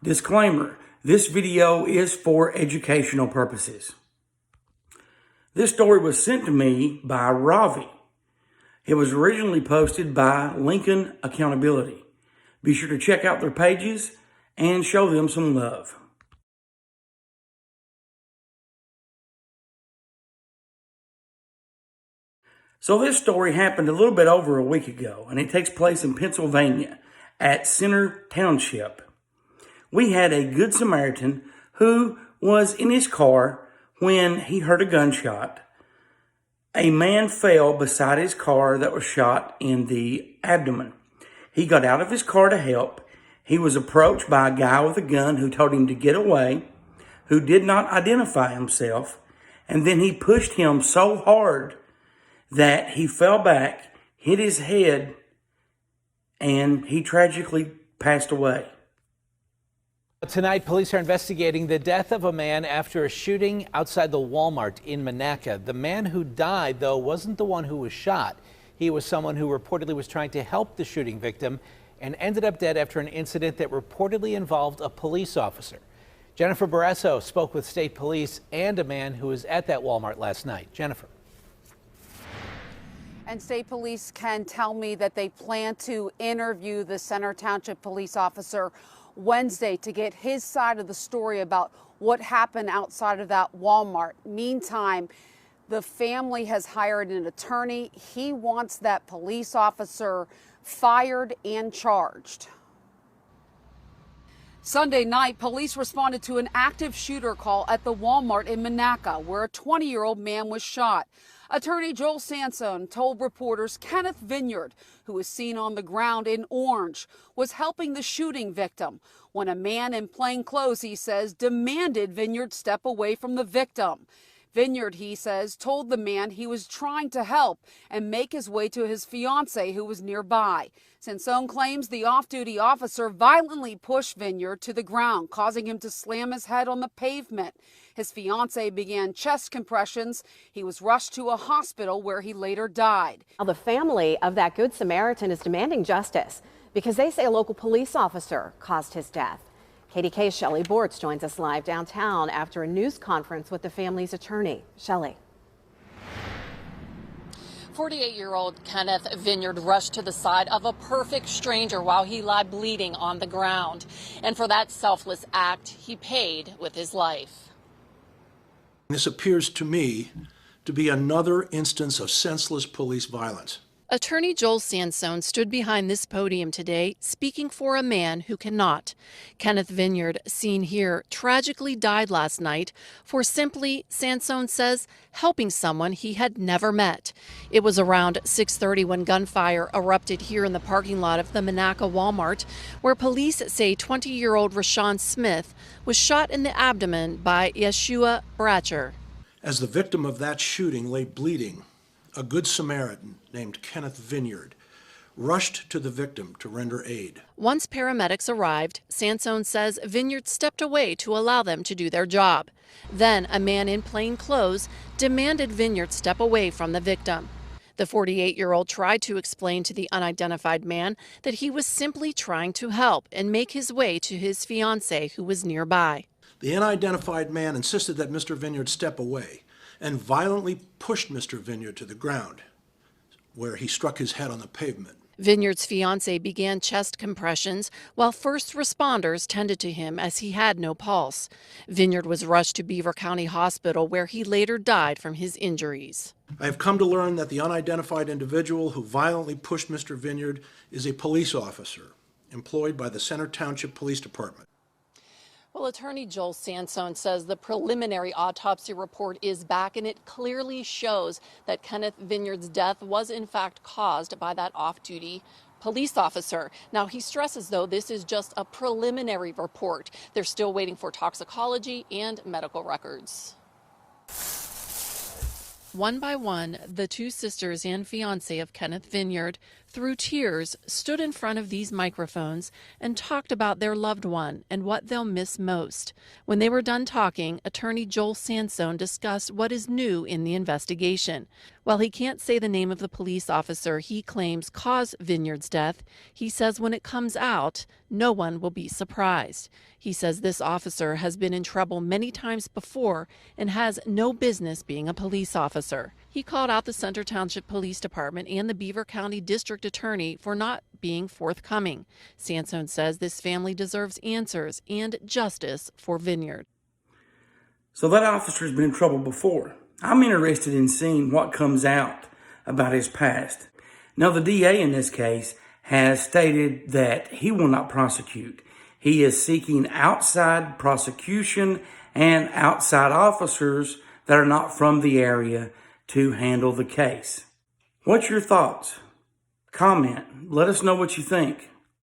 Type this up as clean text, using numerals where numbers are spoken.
Disclaimer, this video is for educational purposes. This story was sent to me by Ravi. It was originally posted by Lincoln Accountability. Be sure to check out their pages and show them some love. So this story happened a little bit over a week ago, and it takes place in Pennsylvania at Center Township. We had a Good Samaritan who was in his car when he heard a gunshot. A man fell beside his car that was shot in the abdomen. He got out of his car to help. He was approached by a guy with a gun who told him to get away, who did not identify himself, and then he pushed him so hard that he fell back, hit his head, and he tragically passed away. Tonight, police are investigating the death of a man after a shooting outside the Walmart in Monaca. The man who died, though, wasn't the one who was shot. He was someone who reportedly was trying to help the shooting victim and ended up dead after an incident that reportedly involved a police officer. Jennifer Barrasso spoke with state police and a man who was at that Walmart last night. Jennifer. And state police can tell me that they plan to interview the Center Township police officer Wednesday to get his side of the story about what happened outside of that Walmart. Meantime, the family has hired an attorney. He wants that police officer fired and charged. Sunday night, police responded to an active shooter call at the Walmart in Monaca, where a 20-year-old man was shot. Attorney Joel Sansone told reporters Kenneth Vineyard, who was seen on the ground in orange, was helping the shooting victim when a man in plain clothes, he says, demanded Vineyard step away from the victim. Vineyard, he says, told the man he was trying to help and make his way to his fiancée who was nearby. Sansone claims the off-duty officer violently pushed Vineyard to the ground, causing him to slam his head on the pavement. His fiancée began chest compressions. He was rushed to a hospital where he later died. Now, the family of that Good Samaritan is demanding justice because they say a local police officer caused his death. KDK's Shelley Bortz joins us live downtown after a news conference with the family's attorney. Shelley. 48-year-old Kenneth Vineyard rushed to the side of a perfect stranger while he lay bleeding on the ground. And for that selfless act, he paid with his life. This appears to me to be another instance of senseless police violence. Attorney Joel Sansone stood behind this podium today speaking for a man who cannot. Kenneth Vineyard, seen here, tragically died last night for simply, Sansone says, helping someone he had never met. It was around 6:30 when gunfire erupted here in the parking lot of the Monaca Walmart, where police say 20-year-old Rashawn Smith was shot in the abdomen by Yeshua Bratcher. As the victim of that shooting lay bleeding, a Good Samaritan named Kenneth Vineyard rushed to the victim to render aid. Once paramedics arrived, Sansone says Vineyard stepped away to allow them to do their job. Then a man in plain clothes demanded Vineyard step away from the victim. The 48-year-old tried to explain to the unidentified man that he was simply trying to help and make his way to his fiancée who was nearby. The unidentified man insisted that Mr. Vineyard step away and violently pushed Mr. Vineyard to the ground, where he struck his head on the pavement. Vineyard's fiancée began chest compressions while first responders tended to him as he had no pulse. Vineyard was rushed to Beaver County Hospital, where he later died from his injuries. I have come to learn that the unidentified individual who violently pushed Mr. Vineyard is a police officer employed by the Center Township Police Department. Well, Attorney Joel Sansone says the preliminary autopsy report is back, and it clearly shows that Kenneth Vineyard's death was in fact caused by that off-duty police officer. Now, he stresses, though, this is just a preliminary report. They're still waiting for toxicology and medical records. One by one, the two sisters and fiancé of Kenneth Vineyard through tears, stood in front of these microphones and talked about their loved one and what they'll miss most. When they were done talking, attorney Joel Sansone discussed what is new in the investigation. While he can't say the name of the police officer he claims caused Vineyard's death, he says when it comes out, no one will be surprised. He says this officer has been in trouble many times before and has no business being a police officer. He called out the Center Township Police Department and the Beaver County District Attorney for not being forthcoming. Sansone says this family deserves answers and justice for Vineyard. So that officer's been in trouble before. I'm interested in seeing what comes out about his past. Now, the DA in this case has stated that he will not prosecute. He is seeking outside prosecution and outside officers that are not from the area to handle the case. What's your thoughts? Comment. Let us know what you think.